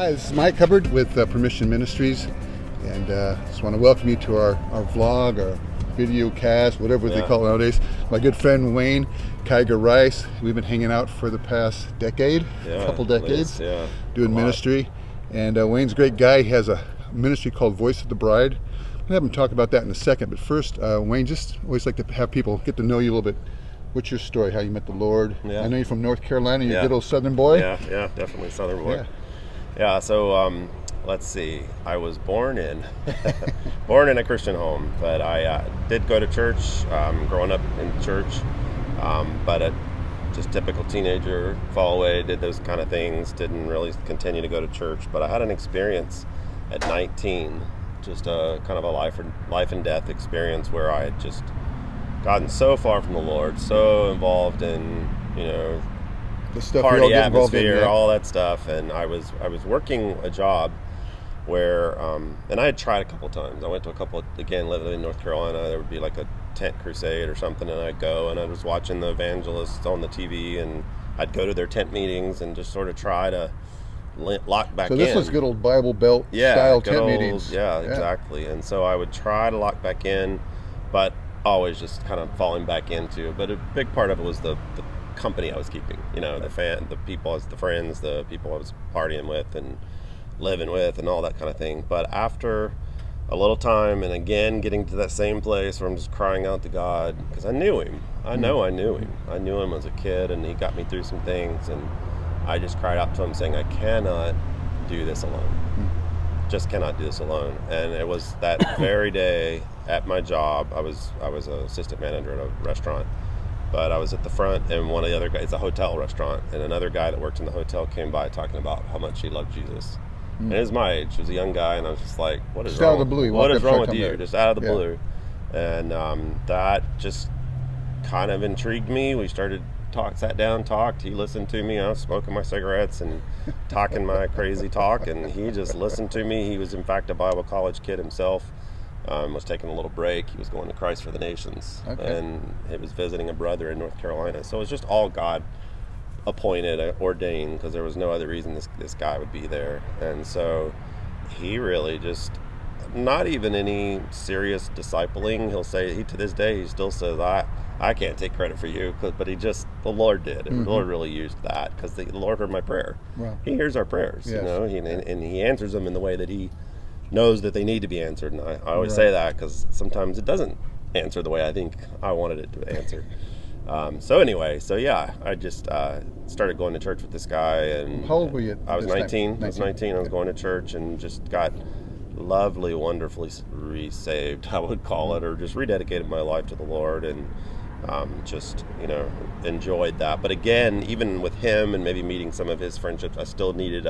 Hi, this is Mike Hubbard with Bride Ministries, and just want to welcome you to our vlog, our video cast, whatever they call it nowadays. My good friend Wayne Kiger-Rice. We've been hanging out for the past decade, a couple decades, doing ministry. And Wayne's a great guy. He has a ministry called Voice of the Bride. We'll have him talk about that in a second. But first, Wayne, just always like to have people get to know you a little bit. What's your story, how you met the Lord? I know you're from North Carolina. You're a good old Southern boy. Yeah, definitely Southern boy. So let's see. I was born in a Christian home, but I did go to church, growing up in church, but just typical teenager, fall away, did those kind of things, didn't really continue to go to church. But I had an experience at 19, just a kind of a life and death experience where I had just gotten so far from the Lord, so involved in, the stuff party atmosphere, all that stuff, and I was working a job where, and I had tried a couple times. I went to a couple, again, living in North Carolina, there would be like a tent crusade or something, and I'd go, and I was watching the evangelists on the TV, and I'd go to their tent meetings and just sort of try to lock back in. So this was good old Bible Belt style tent meetings. Yeah, exactly. And so I would try to lock back in, but always just kind of falling back into. But a big part of it was the company I was keeping, the people, the friends, the people I was partying with and living with and all that kind of thing. But after a little time, and again getting to that same place where I'm just crying out to God, because I knew him. I knew him as a kid, and he got me through some things, and I just cried out to him saying, I cannot do this alone. Just cannot do this alone. And it was that very day at my job. I was an assistant manager at a restaurant, but I was at the front, and one of the other guys, it's a hotel restaurant, and another guy that worked in the hotel came by talking about how much he loved Jesus. And he was my age. He was a young guy, and I was just like, what is wrong? What is wrong with you? Just out of the blue. And that just kind of intrigued me. We sat down, talked. He listened to me. I was smoking my cigarettes and talking my crazy talk, and he just listened to me. He was, in fact, a Bible college kid himself. Was taking a little break. He was going to Christ for the Nations, and he was visiting a brother in North Carolina. So it was just all God appointed, ordained, because there was no other reason this guy would be there. And so he really just, not even any serious discipling. He'll say, to this day, he still says, I can't take credit for you, but the Lord did. And the Lord really used that, because the Lord heard my prayer. Wow. He hears our prayers, and he answers them in the way that he knows that they need to be answered. And I always say that, because sometimes it doesn't answer the way I think I wanted it to answer. I just started going to church with this guy. And how old were you? I was 19. I was 19. I was going to church and just got lovely, wonderfully resaved, I would call it, or just rededicated my life to the Lord, and just enjoyed that. But again, even with him and maybe meeting some of his friendships, I still needed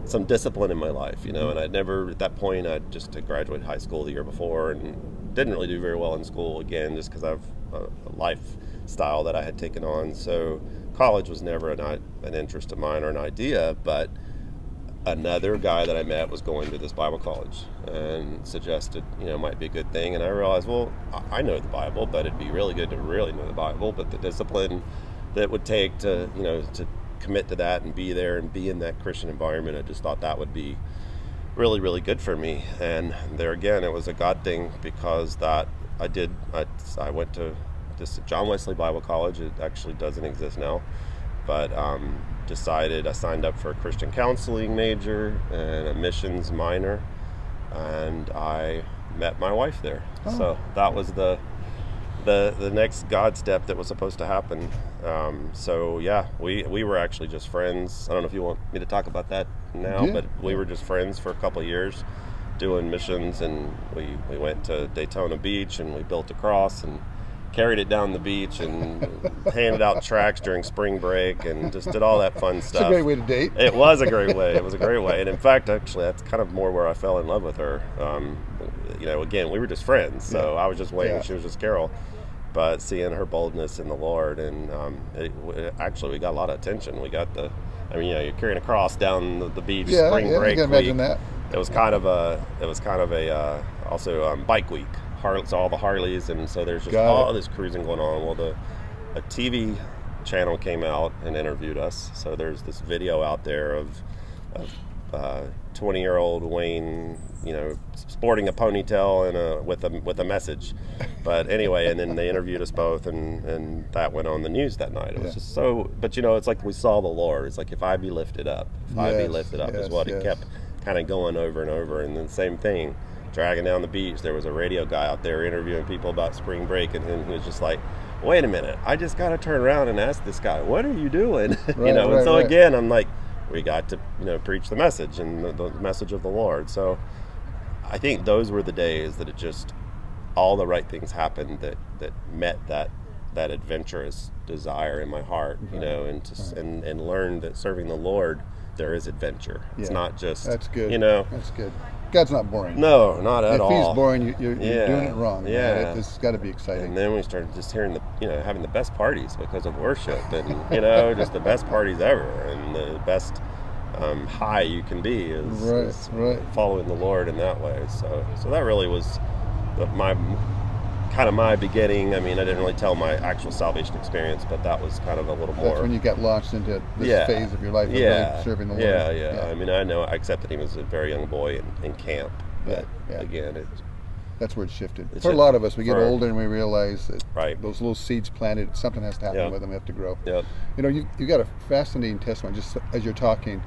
some discipline in my life, and I'd never, at that point, I'd just graduated high school the year before and didn't really do very well in school, again, just because of a lifestyle that I had taken on. So college was never an interest of mine or an idea, but another guy that I met was going to this Bible college and suggested, might be a good thing. And I realized, well, I know the Bible, but it'd be really good to really know the Bible, but the discipline that it would take to commit to that and be there and be in that Christian environment, I just thought that would be really, really good for me. And there again, it was a God thing, because I went to this John Wesley Bible College. It actually doesn't exist now, but decided I signed up for a Christian counseling major and a missions minor, and I met my wife there. So that was the next God step that was supposed to happen. We were actually just friends. I don't know if you want me to talk about that now, but we were just friends for a couple of years doing missions, and we went to Daytona Beach, and we built a cross and carried it down the beach and handed out tracts during spring break and just did all that fun stuff. It's a great way to date. It was a great way. It was a great way. And in fact, actually, that's kind of more where I fell in love with her. Again, we were just friends. So I was just Wayne and she was just Carol. But seeing her boldness in the Lord, and actually we got a lot of attention. We got you're carrying a cross down the beach spring break. I can imagine that. It was kind of also bike week. So all the Harleys, and so there's just all this cruising going on. Well, a TV channel came out and interviewed us. So there's this video out there of 20-year-old Wayne, sporting a ponytail and with a message. But anyway, and then they interviewed us both, and that went on the news that night. It was just so. But it's like we saw the Lord. It's like if I be lifted up, is what it kept kind of going over and over. And then same thing, dragging down the beach. There was a radio guy out there interviewing people about spring break, and then he was just like, wait a minute, I just got to turn around and ask this guy, what are you doing? And so again, I'm like, we got to preach the message and the message of the Lord. So I think those were the days that it just, all the right things happened that met that adventurous desire in my heart, and learned that serving the Lord, there is adventure. It's not just, that's good. That's good. God's not boring. No, not at all. If He's boring, you're doing it wrong. Yeah, it's got to be exciting. And then we started just hearing having the best parties because of worship, and just the best parties ever, and the best high you can be is following the Lord in that way. So that really was my beginning. I mean, I didn't really tell my actual salvation experience, but that was kind of a little more. That's when you got launched into this phase of your life of really serving the Lord. Yeah. I mean, I accepted Him as a very young boy in camp, but again, that's where it shifted. For a lot of us, we get older and we realize that those little seeds planted, something has to happen with them. We have to grow. Yep. You got a fascinating testimony just as you're talking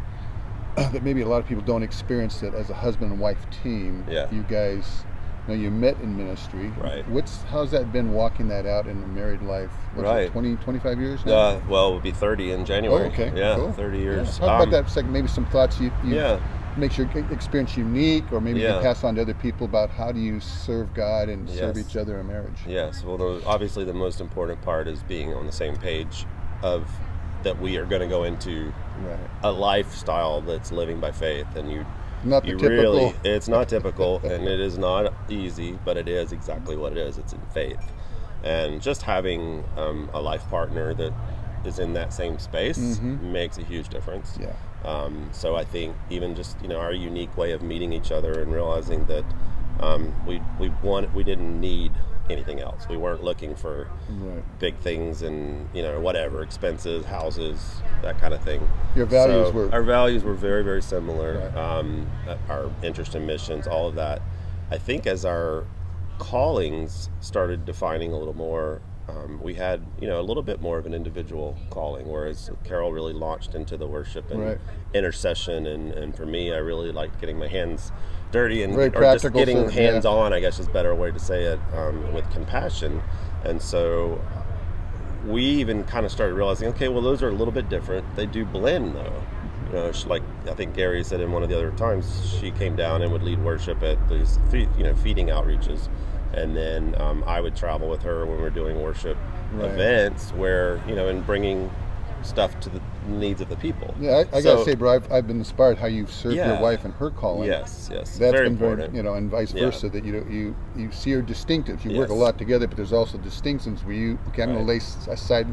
that maybe a lot of people don't experience it as a husband and wife team. Yeah. You guys. You met in ministry. Right. How's that been walking that out in a married life? What's it, 20, 25 years now? Well, it would be 30 in January. Oh, okay. Yeah, cool. 30 years. Yeah. How about that second, maybe some thoughts you makes your experience unique, or maybe you can pass on to other people about how do you serve God and serve each other in marriage? Yes. Well, obviously the most important part is being on the same page of that we are going to go into a lifestyle that's living by faith, and not the typical. It's not typical, and it is not easy, but it is exactly what it is. It's in faith. And just having a life partner that is in that same space makes a huge difference. Yeah. So I think even just, our unique way of meeting each other and realizing that we didn't need anything else. We weren't looking for big things and whatever, expenses, houses, that kind of thing. Our values were very, very similar. Our interest in missions, all of that. I think as our callings started defining a little more, we had a little bit more of an individual calling, whereas Carol really launched into the worship and intercession, and for me, I really liked getting my hands dirty and just getting hands on, I guess is a better way to say it, with compassion. And so we even kind of started realizing, okay, well, those are a little bit different. They do blend though. Like I think Gary said in one of the other times, she came down and would lead worship at these feeding outreaches, and then I would travel with her when we were doing worship events where and bringing stuff to the needs of the people. Yeah, I gotta say, bro, I've been inspired how you've served your wife and her calling. Yes, that's very been important. Very, and vice versa. That you see her distinctives. You work a lot together, but there's also distinctions where I'm going to lay aside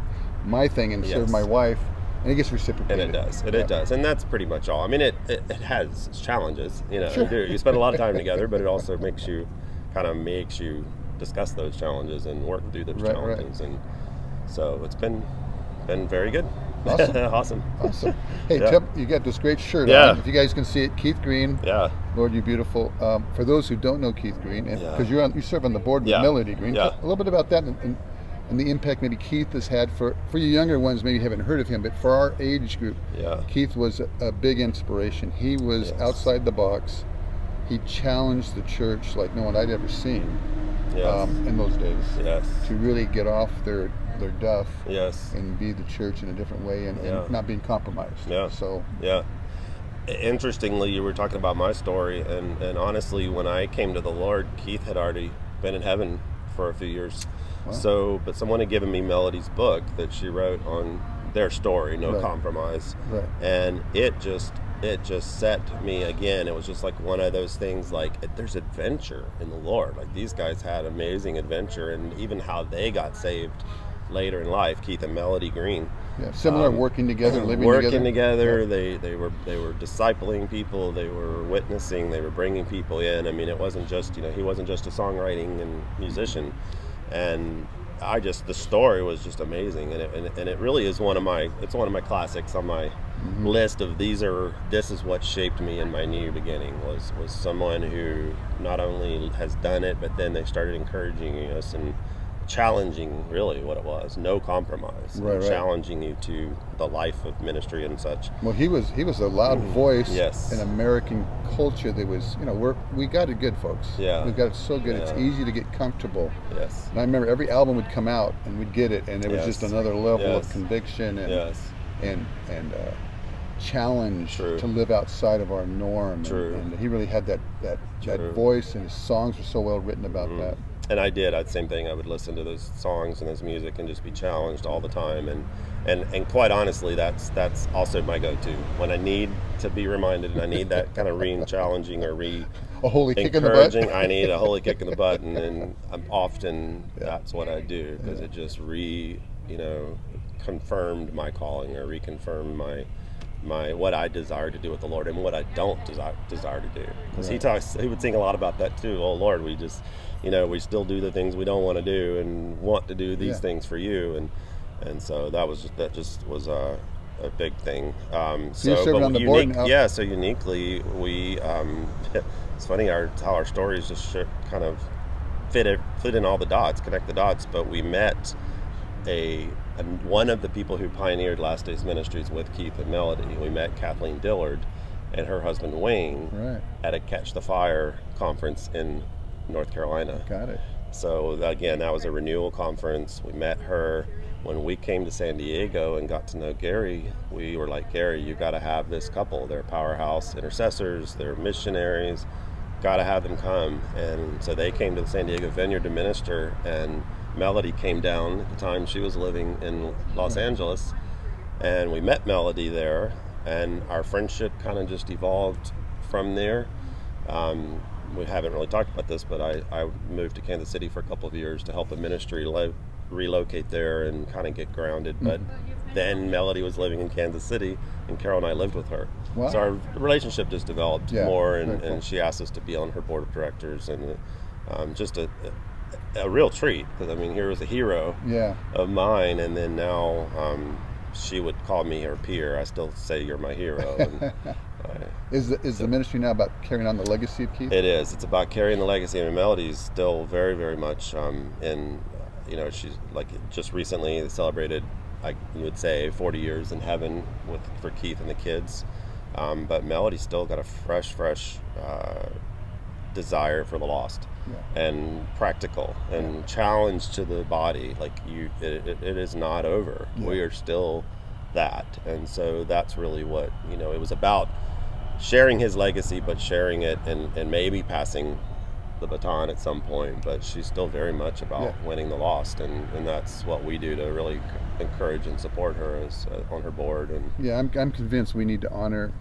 my thing and serve my wife, and it gets reciprocated. And it does. It does, and that's pretty much all. I mean, it has its challenges. You spend a lot of time together, but it also makes you discuss those challenges and work through those challenges, and so it's been very good. Awesome. Hey, Tim, you got this great shirt on. If you guys can see it, Keith Green. Yeah. Lord, you beautiful. For those who don't know Keith Green, and because you serve on the board with Melody Green, a little bit about that and the impact maybe Keith has had for you younger ones. Maybe you haven't heard of him, but for our age group, Keith was a big inspiration. He was outside the box. He challenged the church like no one I'd ever seen in those days. To really get off their duff and be the church in a different way and not being compromised. Interestingly, you were talking about my story, and honestly, when I came to the Lord, Keith had already been in heaven for a few years. Wow. But someone had given me Melody's book that she wrote on their story, No Compromise, and it just set me again. It was just like one of those things, like there's adventure in the Lord. Like these guys had amazing adventure, and even how they got saved later in life, Keith and Melody Green. Similar, working together, living together. They were discipling people. They were witnessing. They were bringing people in. I mean, it wasn't just he wasn't just a songwriting and musician. And the story was just amazing, and it really is one of my classics on my list of this is what shaped me in my new beginning, was someone who not only has done it, but then they started encouraging us and challenging really what it was, no compromise, right. challenging you to the life of ministry and such. Well, he was a loud voice Yes. in American culture that was, we got it good, folks. Yeah. We got it so good. Yeah. It's easy to get comfortable. Yes. And I remember every album would come out and we'd get it, and it was Yes. just another level Yes. of conviction and Yes. and challenge True. to live outside of our norm. True. And he really had that True. voice, and his songs were so well written about that. And I did. I'd same thing. I would listen to those songs and those music and just be challenged all the time. And quite honestly, that's also my go-to when I need to be reminded, and I need that kind of challenging or A holy kick in the butt. encouraging. I need a holy kick in the butt, and I'm often that's what I do, because it just confirmed my calling, or reconfirmed my what I desire to do with the Lord and what I don't desire to do. Because he would sing a lot about that too. Oh Lord, we just we still do the things we don't want to do and want to do these things for you, and so that just was a big thing. So you're serving on the board now? Yeah, so uniquely we it's funny how our stories just kind of fit in all the dots, connect the dots. But we met one of the people who pioneered Last Days Ministries with Keith and Melody. We met Kathleen Dillard and her husband Wayne at a Catch the Fire conference in North Carolina. Got it. So again, that was a renewal conference. We met her. When we came to San Diego and got to know Gary, we were like, Gary, you got to have this couple. They're powerhouse intercessors. They're missionaries. Got to have them come. And so they came to the San Diego Vineyard to minister, and Melody came down at the time. She was living in Los Angeles, and we met Melody there, and our friendship kind of just evolved from there. We haven't really talked about this, but I moved to Kansas City for a couple of years to help a ministry relocate there and kind of get grounded. But then Melody was living in Kansas City, and Carol and I lived with her. Wow. So our relationship just developed more, and, cool. and she asked us to be on her board of directors, and just a real treat, because I mean, here was a hero of mine, and then now she would call me her peer. I still say you're my hero. And, Is the ministry now about carrying on the legacy of Keith? It is. It's about carrying the legacy. I mean, Melody's still very, very much in. She's like just recently celebrated, you would say, 40 years in heaven for Keith and the kids. But Melody's still got a fresh desire for the lost, and practical and challenge to the body. Like it is not over. We are still that, and so that's really what it was about. Sharing his legacy, but sharing it and maybe passing the baton at some point. But she's still very much about winning the lost, and that's what we do to really encourage and support her as on her board. And I'm convinced we need to honor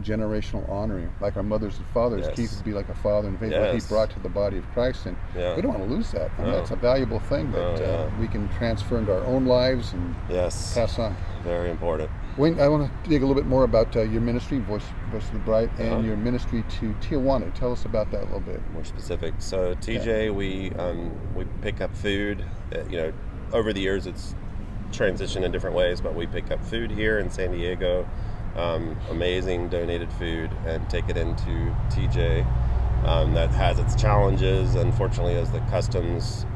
generational honoring, like our mothers and fathers. Keith would be like a father in faith, what he brought to the body of Christ, and we don't want to lose that. I mean, that's a valuable thing that we can transfer into our own lives and pass on. Very important. Wayne, I want to dig a little bit more about your ministry, Voice of the Bride, and your ministry to Tijuana. Tell us about that a little bit. More specific. So TJ, we pick up food. Over the years it's transitioned in different ways, but we pick up food here in San Diego. Amazing donated food, and take it into TJ. That has its challenges, unfortunately, as the customs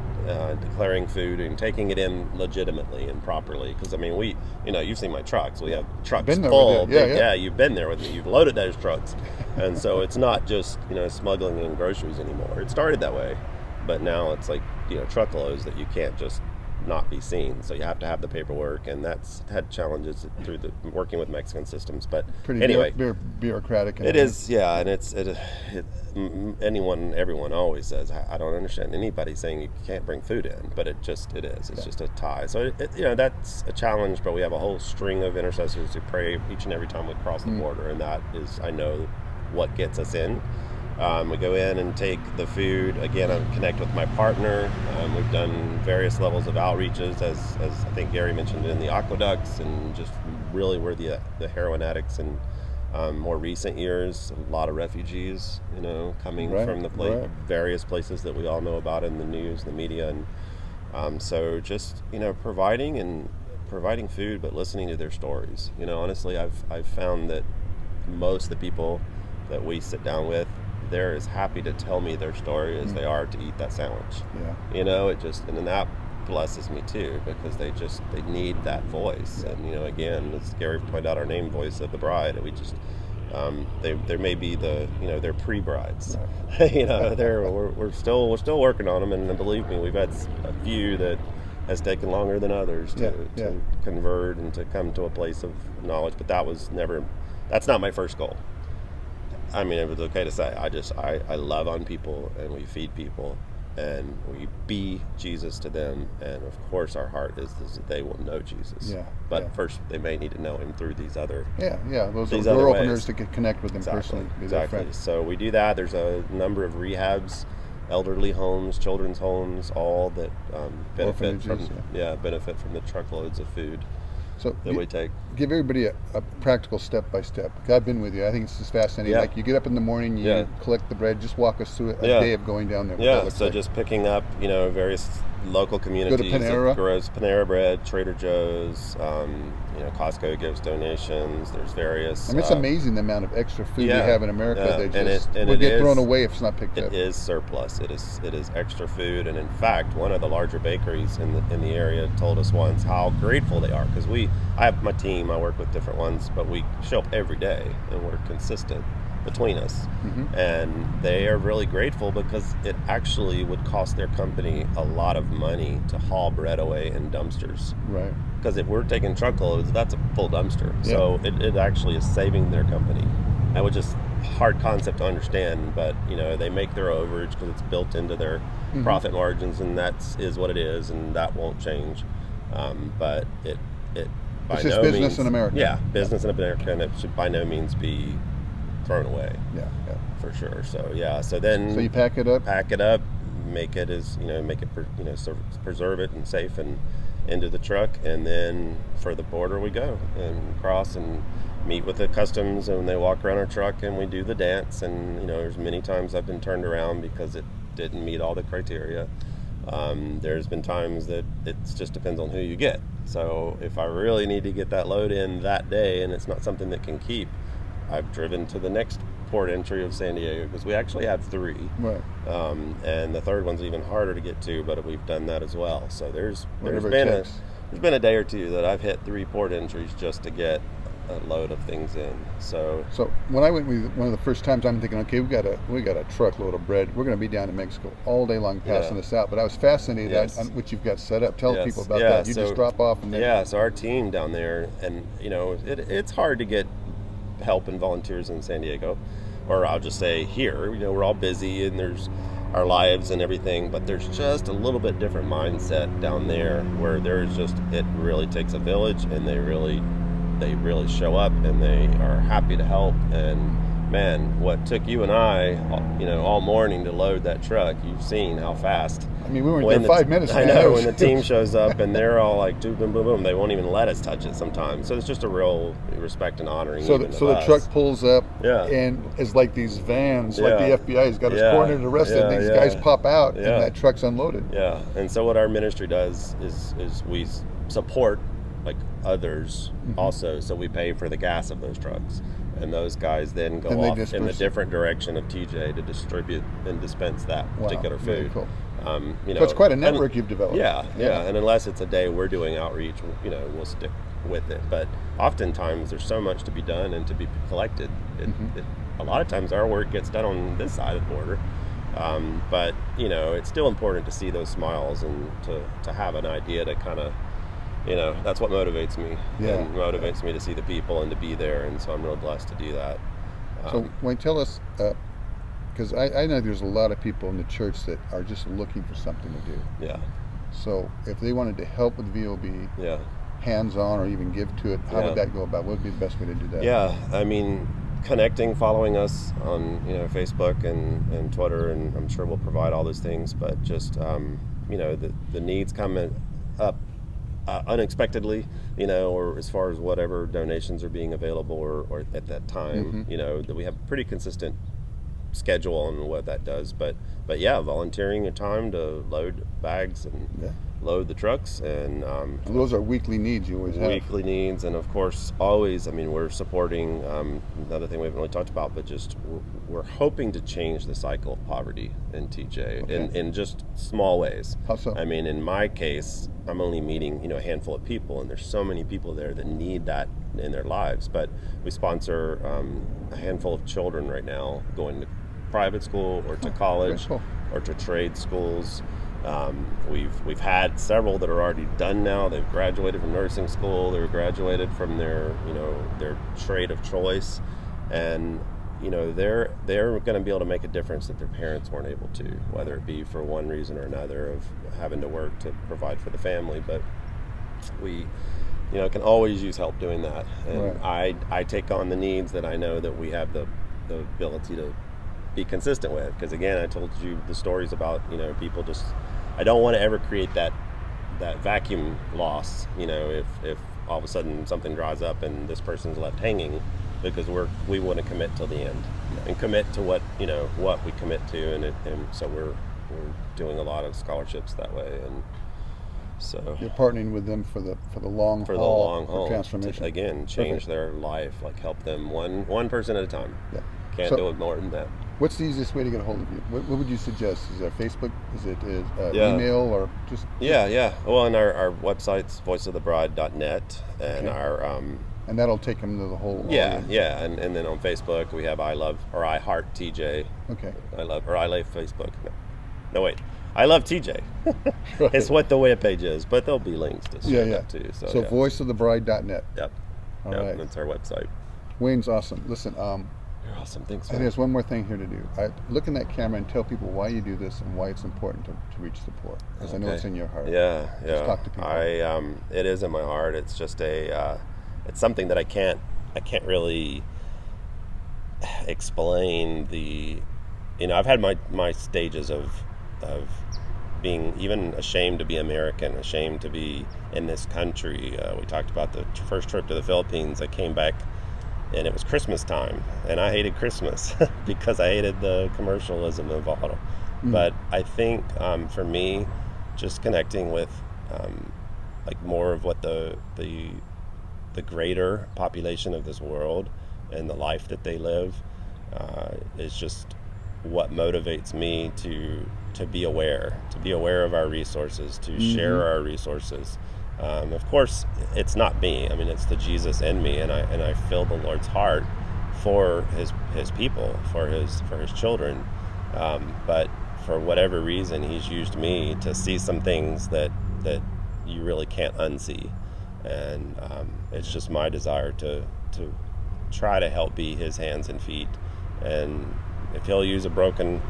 declaring food and taking it in legitimately and properly. Because I mean, you've seen my trucks. We have trucks full. You've been there with me. You've loaded those trucks, and so it's not just smuggling in groceries anymore. It started that way, but now it's like truckloads that you can't just not be seen. So you have to have the paperwork, and that's had challenges through working with Mexican systems. But pretty anyway, bureaucratic. It is, and everyone always says, I don't understand anybody saying you can't bring food in, but it is. It's just a tie. So that's a challenge. But we have a whole string of intercessors who pray each and every time we cross the border, and that is, I know, what gets us in. We go in and take the food. Again, I connect with my partner. We've done various levels of outreaches, as I think Gary mentioned, in the aqueducts, and just really we're the heroin addicts in more recent years. A lot of refugees, coming from the various places that we all know about in the news, the media, and so just providing and providing food, but listening to their stories. Honestly, I've found that most of the people that we sit down with, they're as happy to tell me their story as they are to eat that sandwich. And then that blesses me too, because they need that voice. And again, as Gary pointed out, our name, Voice of the Bride, we just they may be they're pre-brides. We're still working on them, and believe me, we've had a few that has taken longer than others to convert and to come to a place of knowledge. But that's not my first goal. I mean, it was okay to say, I love on people, and we feed people, and we be Jesus to them. And of course, our heart is that they will know Jesus. But first, they may need to know him through these other those are door openers to connect with them personally. Exactly. So we do that. There's a number of rehabs, elderly homes, children's homes, all that benefit from the truckloads of food that we take. Give everybody a practical step-by-step. I've been with you. I think it's just fascinating. Like, you get up in the morning, you collect the bread. Just walk us through a day of going down there. So just picking up, various local communities. Go to Panera. Grows Panera Bread, Trader Joe's, Costco gives donations. There's various. It's amazing the amount of extra food we have in America that would get thrown away if it's not picked up. It is surplus. It is extra food, and in fact, one of the larger bakeries in the area told us once how grateful they are, because I have my team. I work with different ones, but we show up every day, and we're consistent between us. And they are really grateful, because it actually would cost their company a lot of money to haul bread away in dumpsters. Right. Because if we're taking truckloads, that's a full dumpster. So it actually is saving their company. And which is hard concept to understand, but they make their overage because it's built into their profit margins, and is what it is, and that won't change. But it by it's just no business means, in America. Yeah, business in America, and it should by no means be thrown away. For sure. So you pack it up, make it as preserve it and safe and into the truck, and then for the border we go and cross and meet with the customs, and they walk around our truck and we do the dance. And there's many times I've been turned around because it didn't meet all the criteria. There's been times that it just depends on who you get. So if I really need to get that load in that day and it's not something that can keep, I've driven to the next port entry of San Diego, because we actually have 3. Right. And the third one's even harder to get to, but we've done that as well. So there's been a day or two that I've hit 3 port entries just to get a load of things in. So when I went with one of the first times, I'm thinking, okay, we got a truckload of bread. We're going to be down in Mexico all day long passing this out. But I was fascinated on what you've got set up. Tell people about that. You just drop off and then so our team down there, and it's hard to get help and volunteers in San Diego, or I'll just say here. We're all busy and there's our lives and everything, but there's just a little bit different mindset down there, where it really takes a village, and they really show up, and they are happy to help. And man, what took you and I, all morning to load that truck, you've seen how fast. I mean, we weren't there 5 minutes. I know, when the team shows up and they're all like, boom, boom, boom, they won't even let us touch it sometimes. So it's just a real respect and honoring. So the truck pulls up, and it's like these vans, like the FBI's got us cornered and arrested, and these guys pop out, and that truck's unloaded. Yeah, and so what our ministry does is we support like others also, so we pay for the gas of those trucks. And those guys then go off in the different direction of TJ to distribute and dispense that particular food. Cool. So it's quite a network you've developed. Yeah. And unless it's a day we're doing outreach, we'll stick with it. But oftentimes there's so much to be done and to be collected. A lot of times our work gets done on this side of the border. But it's still important to see those smiles and to have an idea to kind of, that's what motivates me. And motivates me to see the people and to be there. And so I'm real blessed to do that. So Wayne, tell us, because I know there's a lot of people in the church that are just looking for something to do. Yeah. So if they wanted to help with VOB, hands-on, or even give to it, how would that go about? What would be the best way to do that? Yeah, I mean, connecting, following us on Facebook and Twitter, and I'm sure we'll provide all those things. But just the needs come up unexpectedly, or as far as whatever donations are being available or at that time, that we have a pretty consistent schedule on what that does. But volunteering your time to load bags and load the trucks, and And those are weekly needs you always have. weekly needs, and of course always, I mean, we're supporting another thing we haven't really talked about, but just we're hoping to change the cycle of poverty in TJ in just small ways. How so? I mean, in my case, I'm only meeting a handful of people, and there's so many people there that need that in their lives, but we sponsor a handful of children right now going to private school or to college cool. or to trade schools. We've had several that are already done now. They've graduated from nursing school. They're graduated from their trade of choice, and they're going to be able to make a difference that their parents weren't able to, whether it be for one reason or another of having to work to provide for the family. But we can always use help doing that, and I take on the needs that I know that we have the ability to be consistent with, because again, I told you the stories about people just, I don't want to ever create that vacuum loss, if all of a sudden something dries up and this person's left hanging, because we want to commit till the end and commit to what we commit to, and so we're doing a lot of scholarships that way, and so you're partnering with them for the long haul transformation, to, again, change their life, like help them one person at a time. Can't do it more than that. What's the easiest way to get a hold of you? What would you suggest? Is there Facebook? Is it email, or just? Yeah. Well, and our website's voiceofthebride.net, and our and that'll take them to the whole. Yeah, and then on Facebook we have I Heart TJ. Okay. I love Facebook. No wait. I love TJ. Right. It's what the webpage is, but there'll be links to share that too. So voiceofthebride.net. Yep. All right. That's our website. Wayne's awesome. Listen, you're awesome. Thanks. And there's one more thing here to do. Look in that camera and tell people why you do this and why it's important to reach the poor, because I know it's in your heart. Yeah. Just talk to people. It is in my heart. It's just it's something that I can't really explain. I've had my stages of being even ashamed to be American, ashamed to be in this country. We talked about the first trip to the Philippines. I came back and it was Christmas time, and I hated Christmas because I hated the commercialism involved. But I think for me, just connecting with like more of what the greater population of this world and the life that they live is just what motivates me to be aware of our resources, to share our resources. Of course, it's not me. I mean, it's the Jesus in me, and I feel the Lord's heart for his people, for his children. But for whatever reason, he's used me to see some things that you really can't unsee, and it's just my desire to try to help be his hands and feet. And if he'll use a broken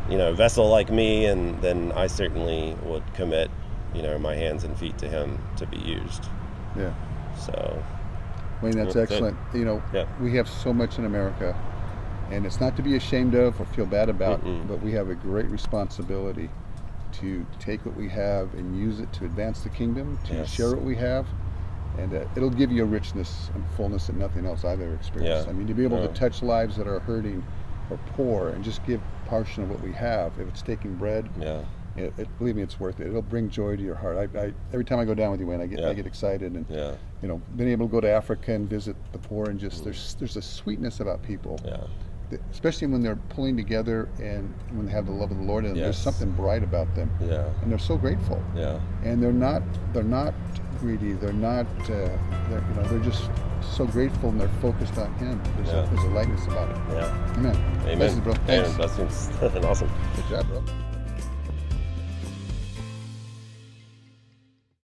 vessel like me, and then I certainly would commit my hands and feet to him to be used. Yeah. So Wayne, that's excellent. We have so much in America, and it's not to be ashamed of or feel bad about, but we have a great responsibility to take what we have and use it to advance the kingdom, to share what we have, and it'll give you a richness and fullness that nothing else I've ever experienced. I mean, to be able to touch lives that are hurting or poor and just give a portion of what we have, if it's taking bread, believe me, it's worth it. It'll bring joy to your heart. I every time I go down with you, Wayne, I get excited, and being able to go to Africa and visit the poor, and just there's a sweetness about people, especially when they're pulling together and when they have the love of the Lord in them. There's something bright about them, and they're so grateful. And they're not greedy. They're not. They're just so grateful, and they're focused on Him. There's a lightness about it. Amen. Amen. Blessings, bro. Thanks. Blessings. Awesome. Good job, bro.